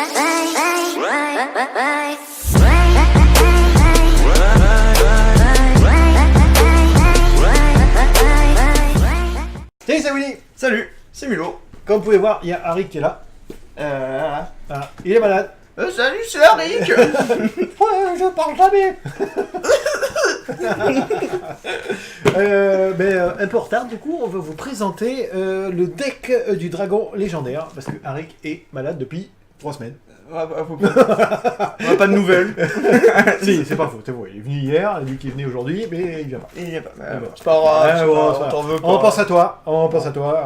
Salut, c'est Willy. Salut, c'est Milo. Comme vous pouvez voir, il y a Arik qui est là. Ah, il est malade. Salut, c'est Arik. Ouais, je parle jamais. Un peu en retard, du coup, on va vous présenter le deck du dragon légendaire. Parce que Arik est malade depuis 3 semaines. On a pas de nouvelles. Si, c'est pas faux, c'est vrai. Il est venu hier, il a dit qu'il venait aujourd'hui, mais il vient pas. Il y a pas. C'est pas grave, on t'en veut pas. On pense à toi,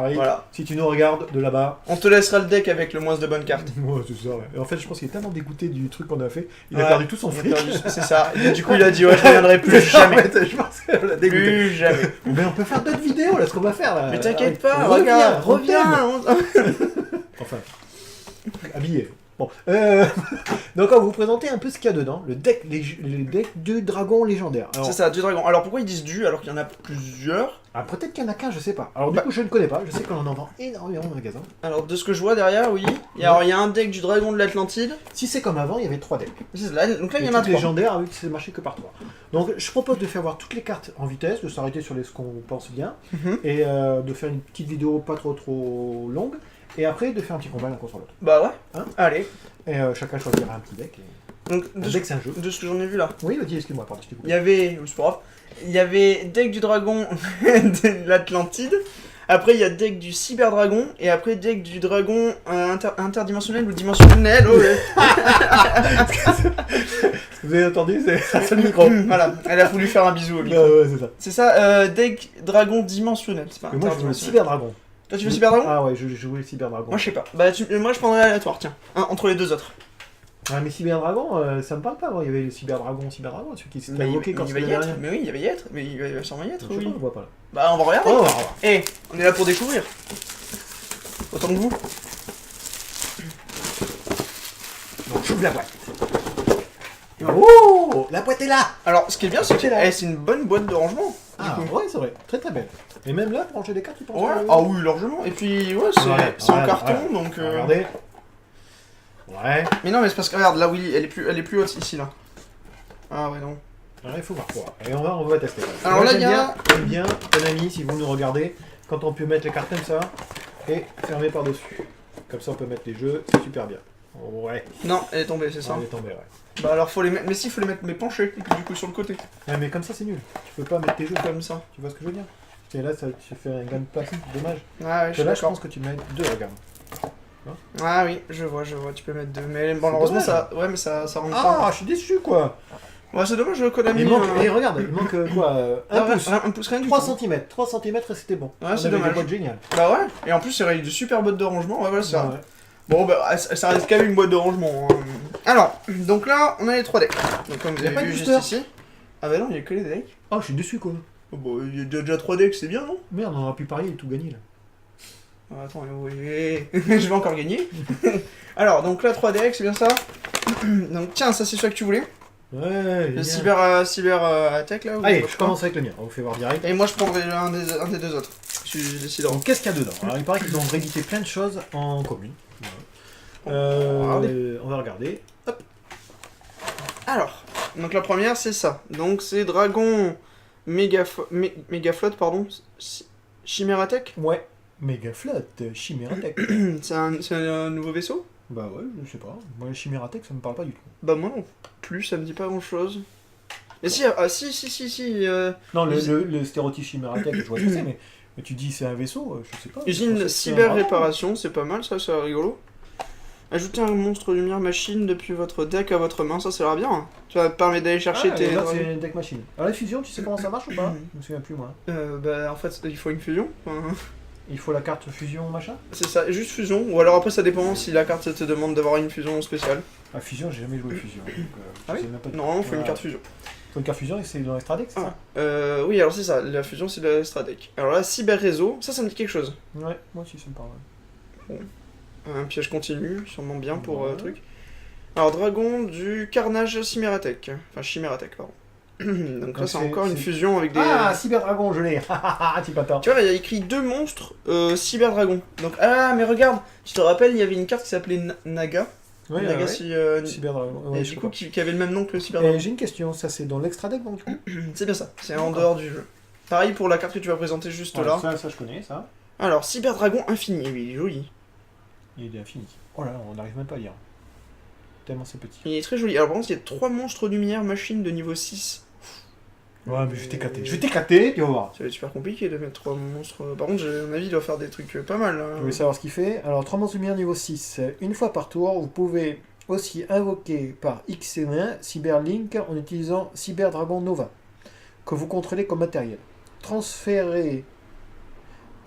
Arik. Voilà. Si tu nous regardes de là-bas. On te laissera le deck avec le moins de bonnes cartes. Ouais, c'est ça, ouais. En fait, je pense qu'il est tellement dégoûté du truc qu'on a fait, il a perdu tout son fric. C'est ça. Et du coup, il a dit ouais, je reviendrai plus jamais. Je pense qu'elle l'a dégoûté. Plus jamais. Mais on peut faire d'autres vidéos, là, ce qu'on va faire là. Mais t'inquiète pas, reviens. reviens. Enfin, habillé. Bon, donc on va vous présenter un peu ce qu'il y a dedans, le deck du dragon légendaire. Alors, C'est ça, du dragon. Alors pourquoi ils disent du alors qu'il y en a plusieurs? peut-être qu'il y en a qu'un, je sais pas. Alors du coup, je ne connais pas, je sais qu'on en vend énormément au magasin. Alors de ce que je vois derrière, oui. Il y a un deck du dragon de l'Atlantide. Si c'est comme avant, il y avait 3 decks. Donc là, il y en a 3. Légendaire, vu que c'est marché que par 3. Donc je propose de faire voir toutes les cartes en vitesse, de s'arrêter sur ce qu'on pense bien, et de faire une petite vidéo pas trop longue. Et après, de faire un petit combat l'un contre l'autre. Bah ouais. Hein, allez. Et chacun choisira un petit deck. Donc, deck, c'est un jeu. De ce que j'en ai vu là. Oui, vas-y, excuse-moi, pardon, je t'ai coupé. Il y avait. C'est pas grave. Il y avait deck du dragon de l'Atlantide. Après, il y a deck du cyberdragon. Et après, deck du dragon interdimensionnel ou dimensionnel. Oh, ouais. Ce que vous avez entendu, c'est un seul micro. Voilà, elle a voulu faire un bisou au micro. Ouais, c'est ça. C'est ça, deck dragon dimensionnel. C'est pas Et moi, je joue le cyberdragon. Toi, tu veux cyberdragon? Ah ouais, je jouais le cyberdragon. Moi, je sais pas. Bah, moi, je prendrais aléatoire, tiens. Entre les deux autres. Ah, mais cyberdragon, ça me parle pas. Il y avait le cyberdragon, celui qui s'était invoqué quand il va y être. Mais oui, il va y être. Mais il va sûrement y être. Je sais Oui. pas, on voit pas là. Bah, on va regarder. Oh, on va voir. Eh, on est là pour découvrir. Autant que vous. Donc, j'ouvre la boîte. Oh, la boîte est là. Alors, ce qui est bien, c'est que là. c'est une bonne boîte de rangement. Ah, ouais, c'est vrai. Très très belle. Et même là, pour ranger des cartes, tu penses Ouais, que- ah oui, largement. Et puis, ouais, c'est en carton, donc... Regardez. Ouais. Mais non, mais c'est parce que, regarde, là, Willy, elle est plus haute, ici, là. Ah ouais, non. Alors, il faut voir quoi. Et on va tester. Alors moi, là, j'aime il y a- j'aime bien, bon ami, si vous nous regardez, quand on peut mettre les cartes comme ça, et fermer par-dessus. Comme ça, on peut mettre les jeux, c'est super bien. Ouais. Non, elle est tombée, c'est ça. Elle est tombée, ouais. Bah alors, faut les mettre... Mais si, faut les mettre, mais penchés, et puis du coup, sur le côté. Ouais, mais comme ça, c'est nul. Tu peux pas mettre tes jeux Comme ça. Tu vois ce que je veux dire? Et là, ça te fait un gain de place, dommage. Ah ouais, je suis Là, je d'accord. pense que tu mets 2, regarde. Ah oui, je vois, tu peux mettre 2. Mais malheureusement, dommage. ça... Ouais, mais ça rentre Ah, pas. je suis déçu, quoi. Ouais, c'est dommage, Konami. Il manque, et regarde, il manque quoi un pouce. Un pouce, rien du 3 tout. cm. 3 cm et c'était bon. Ouais, On c'est avait dommage. des boîtes géniales. Bah ouais, et en plus, c'est de super boîtes de rangement. Ouais, voilà, c'est ça. Ouais. Bon, bah, ça reste quand même une boîte de rangement. Hein. Alors, donc là, on a les 3 decks. Donc, comme vous Y a avez pas de vu juste booster. ici. Ah bah non, il y a que les decks. Oh, je suis déçu, quoi. Oh, bah, il y a déjà 3 decks, c'est bien, non? Merde, on aurait pu parier et tout gagner, là. Ah, attends, oui, je vais encore gagner. Alors, donc là, 3 decks, c'est bien ça. Donc, tiens, ça, c'est celui que tu voulais. Ouais, Le génial. cyber attack, là. Allez, je commence avec le mien, on vous fait voir direct. Et moi, je prendrai un des deux autres. Je déciderai. Donc, qu'est-ce qu'il y a dedans? Alors, il paraît qu'ils ont réédité plein de choses en commune. Voilà. On va regarder. Hop. Alors, donc la première, c'est ça. Donc, c'est Dragon Megaflot, pardon. Chimératech. Ouais. Méga flotte, Chimératech. C'est un nouveau vaisseau? Bah ouais, je sais pas. Moi, Chimératech, ça me parle pas du tout. Bah moi non plus, ça me dit pas grand chose. Mais si, si. Non, le stéréotype Chimératech, je vois ce que c'est, mais tu dis c'est un vaisseau, je sais pas. Je Usine pensais que c'était un cyber dragon. réparation, c'est pas mal ça, c'est rigolo. Ajoutez un monstre lumière machine depuis votre deck à votre main, ça l'air bien. Hein. Tu vas te permettre d'aller chercher Ah, tes... et là, c'est une deck machine. Alors, la fusion, tu sais comment ça marche ou pas? Je me souviens plus, moi. Bah en fait, il faut une fusion. Enfin, Il faut la carte fusion, machin? c'est ça, juste fusion. Ou alors après, ça dépend si la carte te demande d'avoir une fusion spéciale. Ah, fusion, j'ai jamais joué fusion. Donc, Ah je oui sais même pas du Normalement, il tout. faut une Ouais. carte fusion. Faut une carte fusion et c'est dans Extra Deck, c'est ça? Oui, alors c'est ça, la fusion c'est le Stradec. Alors là, cyber réseau, ça me dit quelque chose. Ouais, moi aussi ça me parle. Un piège continu, sûrement bien pour Ouais. truc. Alors, dragon du carnage Chimératech. Enfin, Chimératech, pardon. Donc là, c'est encore une fusion avec des... Ah, Cyberdragon, je l'ai. Petit bâtard. Tu vois, il y a écrit 2 monstres cyberdragon. Donc, ah, mais regarde, tu te rappelles, il y avait une carte qui s'appelait Naga. Ouais, Legacy, Cyberdragon. et Ouais, du coup, qui avait le même nom que le Cyberdragon. J'ai une question, ça c'est dans l'extra deck donc du coup? C'est bien ça, c'est en dehors du jeu. Pareil pour la carte que tu vas présenter juste là. Ça je connais, ça. Alors, Cyberdragon Infini, oui, il est joli. Il est infini. Oh là, on n'arrive même pas à lire. Tellement c'est petit. Il est très joli. Alors, par contre, il y a 3 monstres lumière machines de niveau 6. Ouais, mais je vais t'éclater. Je vais t'éclater, puis on va voir. Ça va être super compliqué de mettre 3 monstres. Par contre, à mon avis, il doit faire des trucs pas mal. Vous voulez savoir ce qu'il fait? Alors, 3 monstres lumière niveau 6. Une fois par tour, vous pouvez aussi invoquer par X1 Cyberlink en utilisant Cyberdragon Nova, que vous contrôlez comme matériel. Transférez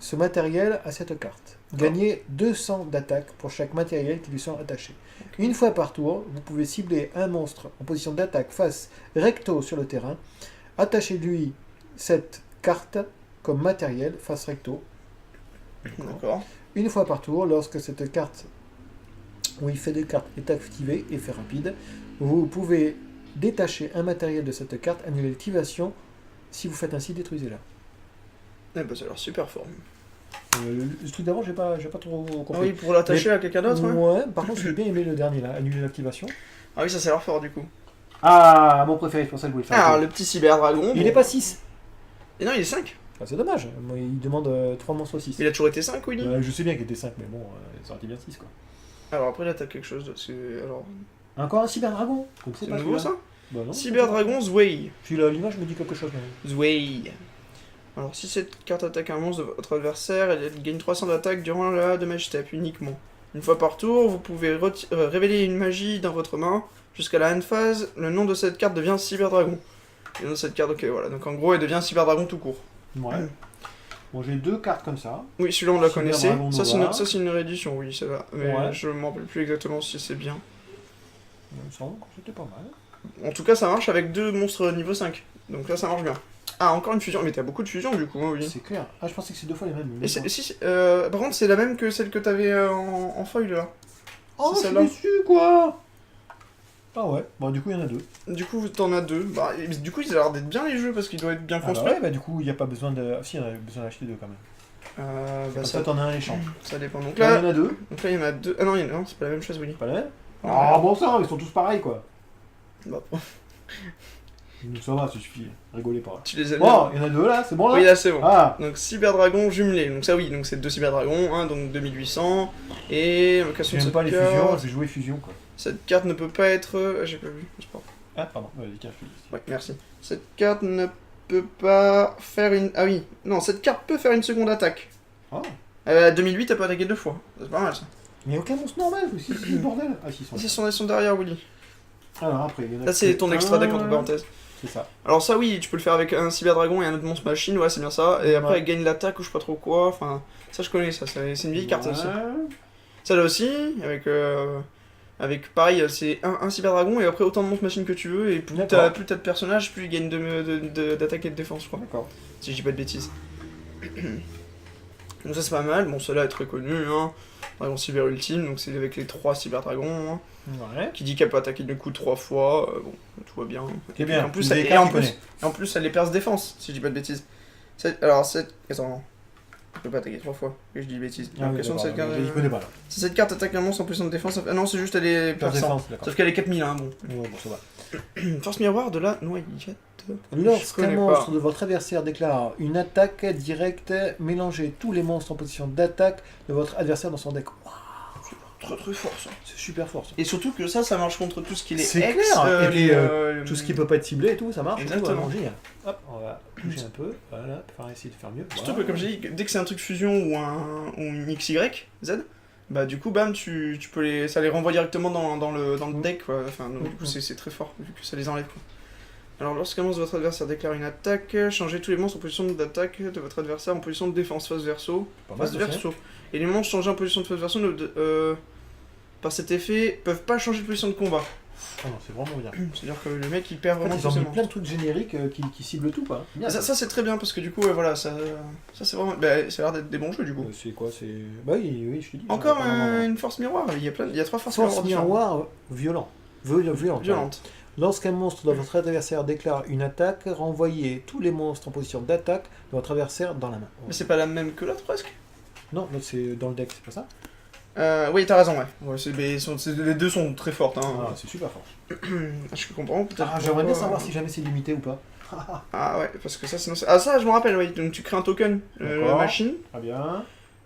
ce matériel à cette carte. Gagnez 200 d'attaque pour chaque matériel qui lui sont attachés. Une fois par tour, vous pouvez cibler un monstre en position d'attaque face recto sur le terrain. Attachez-lui cette carte comme matériel face recto. D'accord. Une fois par tour, lorsque cette carte ou effet de carte est activé, effet rapide, vous pouvez détacher un matériel de cette carte, annuler l'activation. Si vous faites ainsi, détruisez-la. Eh ben, ça a l'air super fort. Le truc d'avant, j'ai pas trop compris. Ah oui, pour l'attacher à quelqu'un d'autre, Ouais, par contre, j'ai bien aimé le dernier là, annuler l'activation. Ah oui, ça a l'air fort du coup. Ah, mon préféré, c'est pour ça que je voulais le faire. Ah, le petit Cyberdragon. Il est pas 6. Et non, il est 5. Ah, c'est dommage. Moi, il demande 3 monstres 6. Il a toujours été 5, Willy. Je sais bien qu'il était 5, mais bon, ça aurait été bien 6 quoi. Alors après, là, t'as quelque chose d'autre. Alors... Encore un Cyberdragon. C'est nouveau ça? Bah non. Cyberdragon Zway. Puis là, l'image me dit quelque chose. Zway. Alors, si cette carte attaque un monstre de votre adversaire, elle gagne 300 d'attaque durant la damage step uniquement. Une fois par tour, vous pouvez révéler une magie dans votre main. Jusqu'à la end phase, le nom de cette carte devient Cyberdragon. Le nom de cette carte, ok, voilà. Donc en gros, elle devient Cyberdragon tout court. Ouais. Bon, j'ai 2 cartes comme ça. Oui, celui-là on la connaissait. Cyberdragon Nova. Ça c'est une réédition, oui, ça va. Mais Ouais. je m'en rappelle plus exactement si c'est bien. Il me semble que c'était pas mal. En tout cas, ça marche avec 2 monstres niveau 5. Donc là, ça marche bien. Ah, encore une fusion. Mais t'as beaucoup de fusions du coup, hein, oui. C'est clair. Ah, je pensais que c'est 2 fois les mêmes. Et par contre, c'est la même que celle que t'avais en feuille là. Oh, c'est je suis celle-là. déçu quoi. Ah ouais. Bon, du coup, il y en a 2. Du coup, t'en as 2. Bah, et du coup, ils ont l'air d'être bien les jeux parce qu'ils doivent être bien Ah bah construits. ouais, bah du coup, il n'y a pas besoin de. Ah, si, il y en a besoin d'acheter 2 quand même. Bah, Comme ça, t'en as un échange. ça dépend. Donc Là, là, il y en a 2. donc là, il y en a 2. Ah non, non, c'est pas la même chose, Willy. Pas la même. Ouais. Ah bon sang, ils sont tous pareils quoi. Bah, Donc ça va, ça suffit. Rigolez pas. tu les as Bon, il y en a 2 là, c'est bon là. Oui, là, c'est bon. Ah. Donc Cyberdragon jumelé, donc ça oui, donc c'est 2 Cyberdragons, hein, donc 2800, et location de J'aime cette pas les carte. fusions, je vais jouer fusion quoi. Cette carte ne peut pas être... j'ai pas vu, c'est pas grave. Ah, pardon, vas-y, tiens, je te dis. Ouais, merci. Cette carte ne peut pas faire une... Ah oui, non, cette carte peut faire une seconde attaque. Oh. 2008, elle peut attaquer 2 fois, c'est pas mal ça. Mais aucun monstre normal, c'est le bordel. Ah si, ils sont Ils sont derrière, Willy. Alors après, il y en a. Là, c'est que ton extra deck un. entre parenthèses. C'est ça. Alors ça oui, tu peux le faire avec un Cyberdragon et un autre monstre machine, ouais c'est bien ça. Et après Ouais. elle gagne l'attaque ou je sais pas trop quoi, enfin... Ça je connais ça, c'est une vieille carte ça aussi. Ouais. Celle-là aussi, avec pareil, c'est un Cyberdragon et après autant de monstres machines que tu veux, et plus t'as de personnages, plus ils gagnent d'attaque et de défense, je crois. D'accord. Si je dis pas de bêtises. Donc ça c'est pas mal, bon celle-là est très connue, hein. Dragon Cyber Ultime, donc c'est avec les 3 Cyberdragons, hein. Ouais. Qui dit qu'elle peut attaquer du coup 3 fois, bon, tout va bien. C'est bien. En plus, Des et cartes, en tu plus, connais. et en plus, elle les perce défense, si je dis pas de bêtises. Alors, cette... Attends, je peux pas attaquer 3 fois, que je dis des bêtises. Ah oui, Question de d'accord, cette carte... je connais pas là. Si cette carte attaque un monstre en position de défense... Ah non, c'est juste elle est Perce perçante. défense, d'accord. Sauf qu'elle est 4000, hein, bon. Ouais, bon, ça va. Force miroir de la noyade. Lorsqu'un connais monstre pas. de votre adversaire déclare une attaque directe, mélangez tous les monstres en position d'attaque de votre adversaire dans son deck. Waouh, Très très fort ça. c'est super fort ça. Et surtout que ça marche contre tout ce qui est C'est ex, clair. Et puis, les, tout ce qui peut pas être ciblé et tout, ça marche. Exactement. Tout, allons-y. Hop, on va bouger un peu. Voilà, pour essayer de faire mieux. Surtout que Voilà. comme j'ai dit, dès que c'est un truc fusion ou une XY, Z, bah du coup bam tu peux ça les renvoie directement dans le deck quoi. Enfin donc, du coup c'est très fort vu que ça les enlève quoi. Alors lorsqu'un monstre de votre adversaire déclare une attaque, changez tous les monstres en position d'attaque de votre adversaire en position de défense face verso. Pas mal, Face ça, verso. Et les monstres changés en position de face verso par cet effet peuvent pas changer de position de combat. Ah non, c'est vraiment bien. C'est-à-dire que le mec il perd En fait, vraiment ils ont tous ses mis plein monstres. de trucs génériques qui ciblent tout, quoi. Bien. Ça c'est très bien parce que du coup voilà ça c'est vraiment ça a l'air d'être des bons jeux du coup. C'est quoi? C'est. Bah oui, je te dis. Encore ça va pas vraiment. une force miroir, il y a 3 forces Force miroirs miroir violent. Violente. violentes. Lorsqu'un monstre de votre adversaire déclare une attaque, renvoyez tous les monstres en position d'attaque de votre adversaire dans la main. Mais c'est pas la même que l'autre presque. Non, là c'est dans le deck, c'est pas ça? Oui, t'as raison, ouais. Ouais, les deux sont très fortes. Hein. Ah, c'est super fort. Je comprends peut-être. Ah, j'aimerais bien pourquoi, savoir si jamais c'est limité ou pas. Ah ouais, parce que ça, sinon. Ah, ça, je me rappelle, oui. Donc tu crées un token D'accord. machine. Très bien.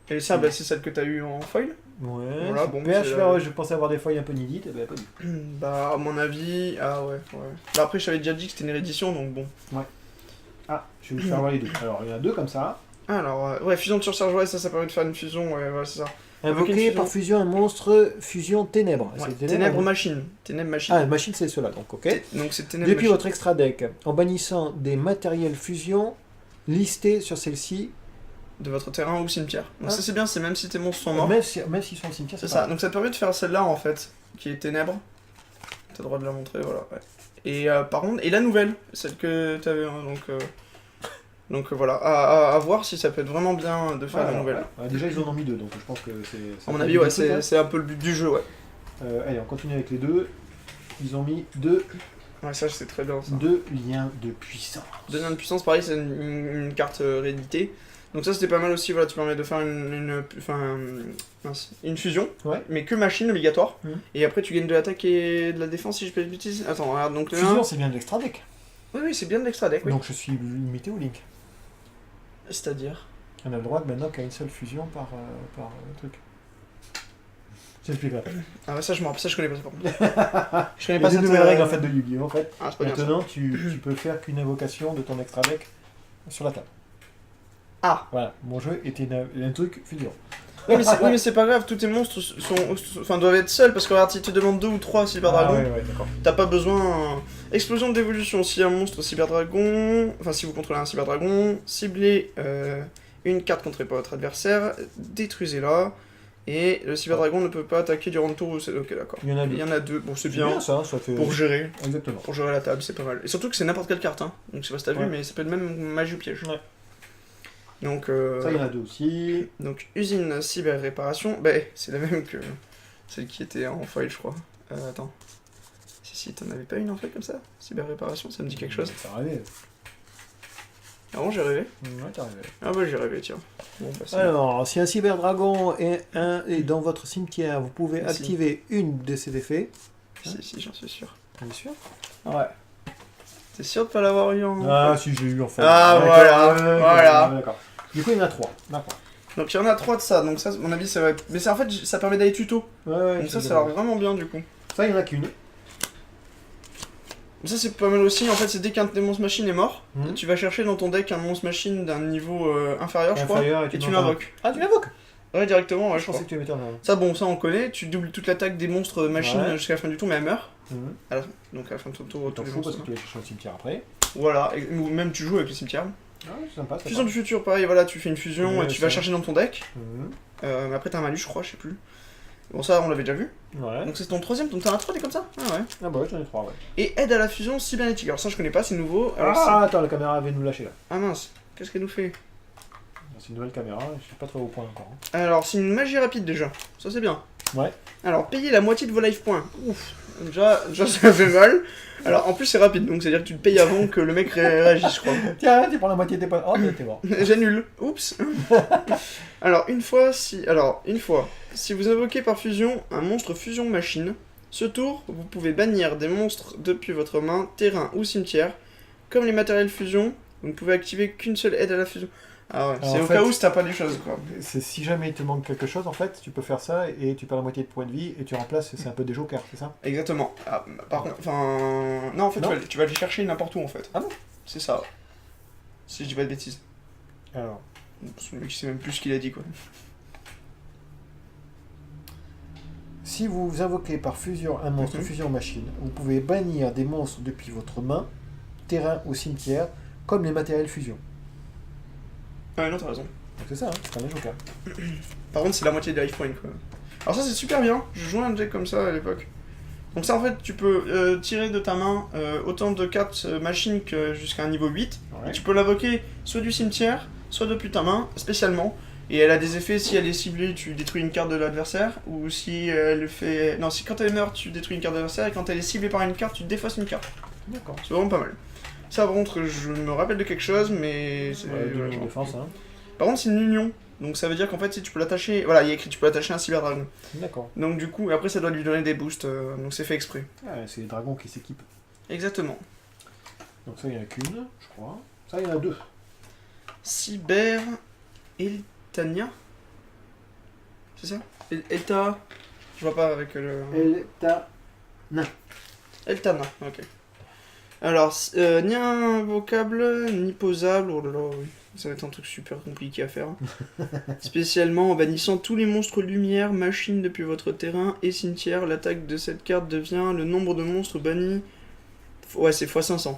Et ça, bah, c'est celle que t'as eu en foil. Ouais, Voilà, bon, super, c'est super, la- ouais, je pensais avoir des feuilles un peu inédites, et ben pas du tout. Bah, à mon avis. Ah ouais. Bah, après, je t'avais déjà dit que c'était une réédition, donc bon. Ah, je vais vous faire voir les deux. Alors, il y en a deux comme ça. Alors, ouais, fusion de surcharge, ouais, ça permet de faire une fusion, ouais, voilà, c'est ça. Invoquer une par fusion un monstre fusion ténèbres. Ouais, C'est ténèbres hein. machine. Ténèbres machine. Ah, machine, c'est cela, donc ok. Donc c'est ténèbres Depuis machine. votre extra deck, en bannissant des matériels fusion listés sur celle-ci, De votre terrain ou cimetière. Donc Ah. ça, c'est bien, c'est même si tes monstres sont morts. même s'ils sont au cimetière, C'est c'est ça. ça. Donc ça te permet de faire celle-là, en fait, qui est ténèbres. T'as le droit de la montrer, voilà, ouais. Et par contre, et la nouvelle, celle que t'avais, hein, donc voilà, à voir si ça peut être vraiment bien de faire la nouvelle. Déjà, ils en ont mis deux, donc je pense que c'est. À mon avis, ouais, c'est un peu le but du jeu, ouais. Allez, on continue avec les deux. Ils ont mis deux Ouais, ça, c'est très bien, ça. liens de puissance. 2 liens de puissance, pareil, c'est une carte rééditée. Donc ça, c'était pas mal aussi, voilà, tu permets de faire une fusion, Ouais. mais que machine obligatoire. Mhm. Et après, tu gagnes de l'attaque et de la défense, si je peux pas de bêtises. Attends, regarde, donc le Fusion, 1... c'est bien de l'extra deck. Oui, c'est bien de l'extra deck, oui. Donc je suis limité au Link. C'est-à-dire... On a le droit maintenant qu'à une seule fusion par truc. J'expliquerai. Ah ouais, ça, je me rappelle, ça, je connais pas ça, par contre. Je Il connais y pas a des cette nouvelles règles en fait de Yu-Gi-Oh! En fait. Ah, c'est pas bien ça. Maintenant, tu peux faire qu'une invocation de ton extra deck sur la table. Ah. Voilà, mon jeu était un truc fusion. Oui, mais c'est pas grave, tous tes monstres doivent être seuls, parce que regarde, si tu te demandes 2 ou 3 cyberdragons, ouais, d'accord. t'as pas besoin... Explosion d'évolution, si un monstre cyberdragon... Enfin, si vous contrôlez un cyberdragon, ciblez une carte contrée par votre adversaire, détruisez-la, et le cyberdragon ne peut pas attaquer durant le tour où c'est... Ok, d'accord. Il y en a deux. Il y en a 2, bon, c'est C'est bien, bien ça, ça fait. pour gérer Exactement. la table, c'est pas mal. Et surtout que c'est n'importe quelle carte, hein. Donc je sais pas si t'as vu, Ouais. mais ça peut être même magie ou piège. Ouais. Donc, Ça, il y en a deux aussi. donc usine cyber réparation, bah c'est la même que celle qui était en foil, je crois. Attends. Si, t'en avais pas une en foil comme ça? Cyber réparation, ça me dit quelque chose. Ça rêvé. Ah bon, j'ai rêvé? Ouais, t'as rêvé. Ah bah j'ai rêvé, tiens. Bon, bah, c'est Alors, si un cyberdragon est dans votre cimetière, vous pouvez Merci. activer une de ses effets. Si, j'en suis sûr. Bien sûr. Ouais. T'es sûr de pas l'avoir eu en... Ah, si, j'ai eu en fait. Ah, Ouais, voilà, ouais, voilà. ouais, d'accord. Du coup, il y en a trois. D'accord. Donc il y en a 3 de ça, donc ça, à mon avis, ça va être... Mais en fait, ça permet d'aller tuto. Ouais, Donc ça c'est a l'air vraiment bien, du coup. Ça, il y en a qu'une. Mais ça, c'est pas mal aussi. En fait, c'est dès qu'un des monstres machine est mort, Mhm. tu vas chercher dans ton deck un monstre machine d'un niveau inférieur, je crois, Inférieur, et tu m'en l'invoques. Ah, tu l'invoques. Ouais, directement, ouais, Je je crois. pensais que tu le mettais en avant. Ça, bon, ça on connaît, tu doubles toute l'attaque des monstres machines Ouais. jusqu'à la fin du tour, mais elle meurt. Mhm. Donc à la fin de ton tour, T'en tous les fous parce monstres. que tu vas chercher un cimetière après. Voilà, ou même tu joues avec le cimetière. Ah, c'est sympa. c'est Fusion sympa. du futur, pareil, voilà, tu fais une fusion Ouais, et tu vas ça. chercher dans ton deck. Mhm. Mais après t'as un malus, je crois, je sais plus. Bon, ça on l'avait déjà vu. Ouais. Donc c'est ton troisième, donc t'as un 3 des comme ça. Ah ouais. Ah, bah ouais, j'en ai trois, ouais. Et aide à la fusion cybernétique. Alors ça je connais pas, c'est nouveau. Alors, Ah, attends, la caméra vient de nous lâcher là. ah mince, qu'est-ce qu'elle nous fait? C'est une nouvelle caméra, je suis pas trop au point encore. Hein. Alors c'est une magie rapide déjà, ça c'est bien. Ouais. Alors payez la moitié de vos life points. Ouf, déjà ça fait mal. Alors en plus c'est rapide, donc c'est-à-dire que tu le payes avant que le mec réagisse, je crois. Tiens, tu prends la moitié de tes points. Oh, mais t'es mort. J'annule. Oups. Alors une fois, si vous invoquez par fusion un monstre fusion machine, ce tour, vous pouvez bannir des monstres depuis votre main, terrain ou cimetière. Comme les matériels fusion, vous ne pouvez activer qu'une seule aide à la fusion. Ah ouais, Alors, c'est en au fait- cas où si t'as pas les choses, quoi. C'est si jamais il te manque quelque chose, en fait, tu peux faire ça et tu perds la moitié de points de vie et tu remplaces, c'est un peu des jokers, c'est ça? Exactement. Ah, par contre, enfin... Non, en fait, Non. tu vas les chercher n'importe où, en fait. Ah bon? C'est ça. Si je dis pas de bêtises. Alors, Le mec, il sait même plus ce qu'il a dit, quoi. si vous invoquez par fusion un monstre Mhm. fusion machine, vous pouvez bannir des monstres depuis votre main, terrain ou cimetière, comme les matériels fusion. Ah non, t'as raison. Donc c'est ça, hein, c'est un joker. Par contre, c'est la moitié des life points, quoi. Alors ça, c'est super bien. Je jouais un deck comme ça à l'époque. Donc ça, en fait, tu peux tirer de ta main autant de cartes machines que jusqu'à un niveau 8. Ouais. Et tu peux l'invoquer soit du cimetière, soit depuis ta main, spécialement. Et elle a des effets, si elle est ciblée, tu détruis une carte de l'adversaire. Ou si elle fait... Non, si quand elle meurt, tu détruis une carte de l'adversaire. Et quand elle est ciblée par une carte, tu défausses une carte. D'accord. C'est vraiment pas mal. Ça, par contre, je me rappelle de quelque chose, mais... c'est- Ouais, voilà, je de m'en défense, hein. Par contre, c'est une union. Donc ça veut dire qu'en fait, si tu peux l'attacher... Voilà, il y a écrit tu peux l'attacher à un cyberdragon. D'accord. Donc du coup, après ça doit lui donner des boosts, donc c'est fait exprès. Ouais, c'est les dragons qui s'équipent. Exactement. Donc ça, il n'y en a qu'une, je crois. Ça, il y en a deux. Cyber... Eltania. C'est ça Elta... Je vois pas avec le... Eltana, ok. Alors, ni invocable, ni posable, oh là là, oui. Ça va être un truc super compliqué à faire. Spécialement en bannissant tous les monstres lumière, machines depuis votre terrain et cimetière, l'attaque de cette carte devient le nombre de monstres bannis. Ouais, c'est x500.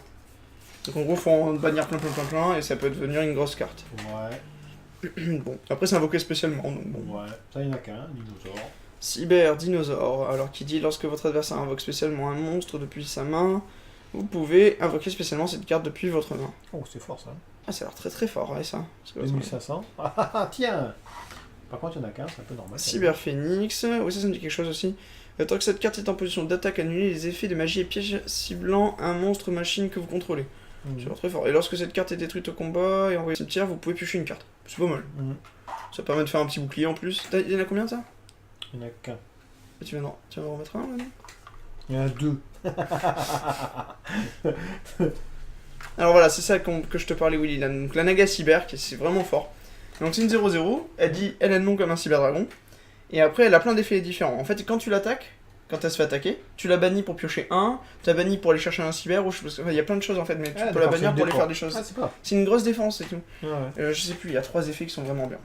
Donc en gros, faut en bannir plein, et ça peut devenir une grosse carte. Ouais. Bon, après c'est invoqué spécialement, donc bon. Ouais, ça, il n'y en a qu'un, dinosaure. Cyber dinosaure, alors qui dit lorsque votre adversaire invoque spécialement un monstre depuis sa main, vous pouvez invoquer spécialement cette carte depuis votre main. Oh, c'est fort ça. Ah, ça a l'air très très fort, ouais, ça. 2500. Ah, tiens. Par contre, il y en a qu'un, c'est un peu normal. Cyber Phoenix, oui, ça me dit quelque chose aussi. Tant que cette carte est en position d'attaque, annulez les effets de magie et pièges ciblant un monstre machine que vous contrôlez. C'est très fort. Et lorsque cette carte est détruite au combat et envoyée au cimetière, vous pouvez piocher une carte. C'est pas mal. Ça permet de faire un petit bouclier en plus. Il y en a combien de ça? Il n'y en a qu'un. Tu viens en remettre un là, non? Il y en a deux. Alors voilà, c'est ça que je te parlais, Willy. Donc la Naga Cyber, c'est vraiment fort. Donc c'est une 0-0, elle a le nom comme un cyberdragon. Et après, elle a plein d'effets différents. En fait, quand tu l'attaques, quand elle se fait attaquer, tu la bannis pour piocher un, tu la bannis pour aller chercher un cyber, ou il y a plein de choses en fait, mais tu peux la bannir pour aller faire des choses. Ah, c'est pas. C'est une grosse défense et tout. Ouais. Je sais plus, il y a 3 effets qui sont vraiment bien.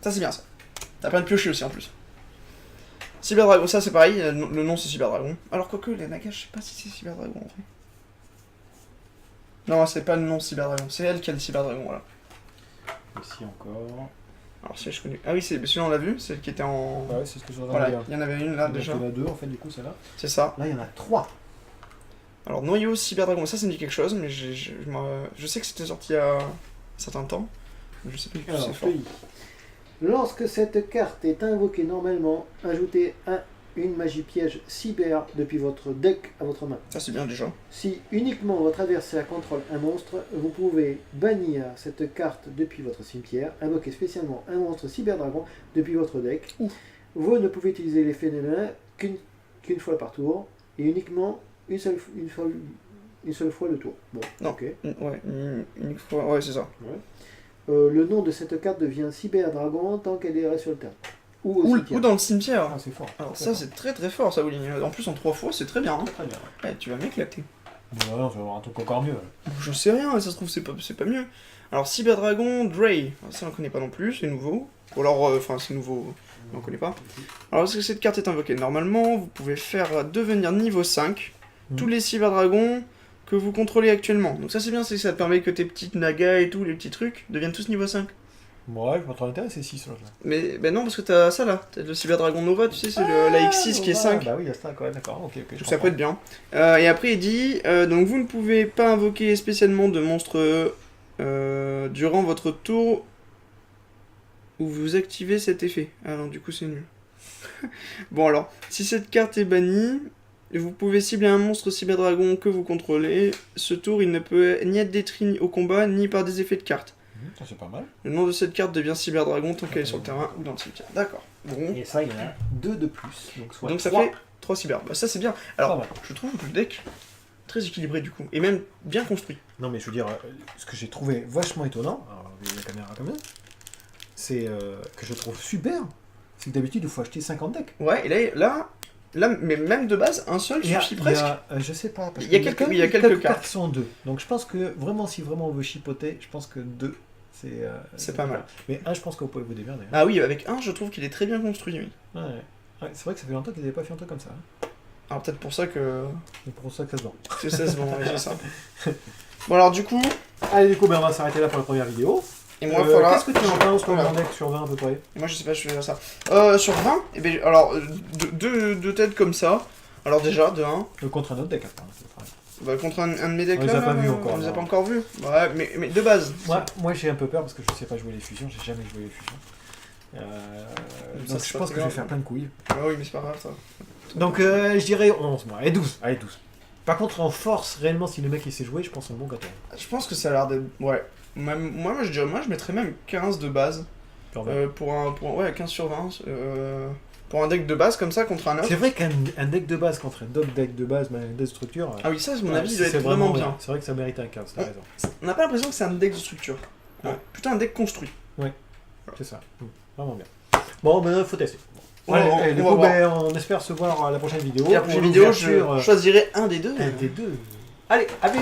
Ça c'est bien ça. T'as plein de piocher aussi en plus. Cyberdragon, ça c'est pareil, le nom c'est Cyberdragon. Alors quoique, la Naga, je sais pas si c'est Cyberdragon en fait. Non, c'est pas le nom Cyberdragon, c'est elle qui a le Cyberdragon, voilà. Ici encore. Alors si je connais. Ah oui, celui-là on l'a vu, celle qui était en. Ouais, c'est ce que je voudrais Voilà, dire. il y en avait une là déjà. Il y en a deux en fait, du coup, celle-là. C'est ça. Là, il y en a trois. Alors noyau Cyberdragon, ça me dit quelque chose, mais je sais que c'était sorti il y a un certain temps. Mais je sais plus Alors, c'est fort. lorsque cette carte est invoquée normalement, ajoutez une magie piège cyber depuis votre deck à votre main. Ça c'est bien déjà. Si uniquement votre adversaire contrôle un monstre, vous pouvez bannir cette carte depuis votre cimetière, invoquer spécialement un monstre cyberdragon depuis votre deck. Vous ne pouvez utiliser l'effet de main qu'une fois par tour, et uniquement une seule fois le tour. Bon, non. Ok. Ouais, une fois. Ouais, c'est ça. Ouais. Le nom de cette carte devient cyberdragon tant qu'elle est sur le terrain. Ou dans le cimetière. Ah, c'est fort. Alors ça c'est très très fort ça, Willy. En plus en 3 fois c'est très bien. Hein. Très bien. Ouais, tu vas m'éclater. Ouais, on va avoir un truc encore mieux. Je sais rien, ça se trouve c'est pas mieux. Alors Cyberdragon Dray, ça on connaît pas non plus, c'est nouveau. Ou alors, c'est nouveau, on connaît pas. Alors lorsque cette carte est invoquée normalement, vous pouvez faire devenir niveau 5 tous les Cyberdragons que vous contrôlez actuellement. Donc ça c'est bien, ça te permet que tes petites nagas et tout, les petits trucs, deviennent tous niveau 5. Ouais, votre intérêt c'est 6 là. Mais ben non, parce que t'as ça là, t'as le Cyberdragon Nova, tu sais, c'est la X6 qui est 5. Bah oui, il y a ça, ouais, d'accord, ok. Donc ça peut être bien. Et après il dit, donc vous ne pouvez pas invoquer spécialement de monstres durant votre tour où vous activez cet effet. Ah non, du coup c'est nul. Bon alors, si cette carte est bannie, vous pouvez cibler un monstre cyberdragon que vous contrôlez. Ce tour, il ne peut ni être détruit au combat, ni par des effets de carte. Ça c'est pas mal. Le nom de cette carte devient cyberdragon tant qu'elle est sur le terrain ou dans le cimetière. D'accord. Bon. Et ça, il y en a 2 de plus. Donc ça fait 3 cyber. Bah ça c'est bien. Alors, mal. je trouve le deck très équilibré du coup. Et même bien construit. Non mais je veux dire, ce que j'ai trouvé vachement étonnant, alors la caméra comme ça, c'est que je trouve super, c'est que d'habitude il faut acheter 50 decks. Ouais, et là, mais même de base, un seul suffit presque. Je sais pas, parce il y a quelques cartes qui sont 2. Donc je pense que vraiment, si vraiment on veut chipoter, je pense que 2, c'est pas mal. Mais 1, je pense que vous pouvez vous démerder. Ah oui, avec 1, je trouve qu'il est très bien construit, oui. Ouais, c'est vrai que ça fait longtemps qu'ils n'avaient pas fait un truc comme ça. Alors peut-être pour ça que... C'est pour ça que ça se vend. C'est ça, c'est ça. Bon alors du coup... Allez, du coup, on va s'arrêter là pour la première vidéo. Et moi, voilà. Qu'est-ce que tu en penses pour un deck sur 20 à peu près? Et moi, je sais pas, je vais faire ça. Sur 20, eh ben, alors, deux têtes comme ça. Alors, déjà, de 1. Contre un autre deck, après. Bah, contre un de mes decks on là. les a pas vus encore. On les a pas encore vus. Ouais, mais de base. Moi j'ai un peu peur parce que je sais pas jouer les fusions, j'ai jamais joué les fusions. Donc je pense que je vais faire plein de couilles. Ah oui, mais c'est pas grave ça. Donc je dirais 11 moi. Allez 12. Allez 12. Par contre en force, réellement si le mec il sait jouer, je pense un bon gâteau. Je pense que ça a l'air d'être... Ouais. Moi, je mettrais même 15 de base. Ouais, 15 sur 20. Pour un deck de base comme ça contre un 9. C'est vrai qu'un deck de base contre un deck de base, mais un deck de structure. Ah oui, ça, à mon avis, il doit être vraiment bien. C'est vrai que ça mérite un 15, t'as raison. On n'a pas l'impression que c'est un deck de structure. Ouais. Plutôt un deck construit. C'est ça. Vraiment bien. Bon, ben, faut tester. On va voir. On espère se voir à la prochaine vidéo. Et la prochaine vidéo, je choisirai un des deux. Un des deux. Allez, à plus.